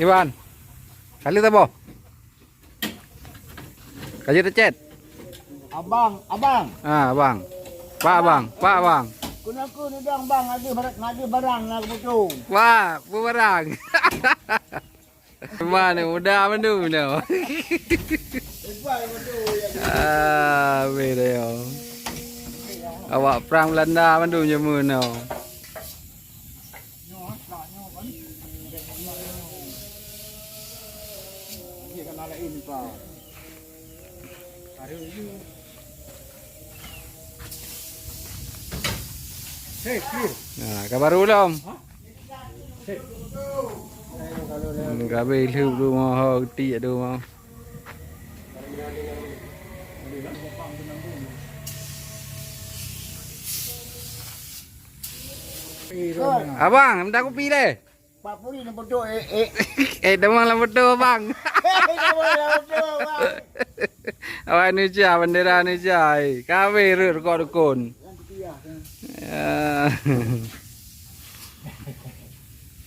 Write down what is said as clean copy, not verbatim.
Iwan, kali tabo. Kaji recet. Abang. Ah, bang. Pak bang. Kunaku ni dong bang, ngadi barang nak pucung. Wah, bumerang. Mana muda mendu no. Ah, beda yo. Awak perang Belanda mendu nyemu no. Dia kan ada ini pak. Hari ini. Hey, clear. Nah, kabar belum? Hey. Gabe hidup tu mau ti tu mau. Abang, minta kopi deh. Pak Puri nak bodoh Demang lah betul bang. Awak Indonesia, bendera Indonesia. Kabe rut kau dukun.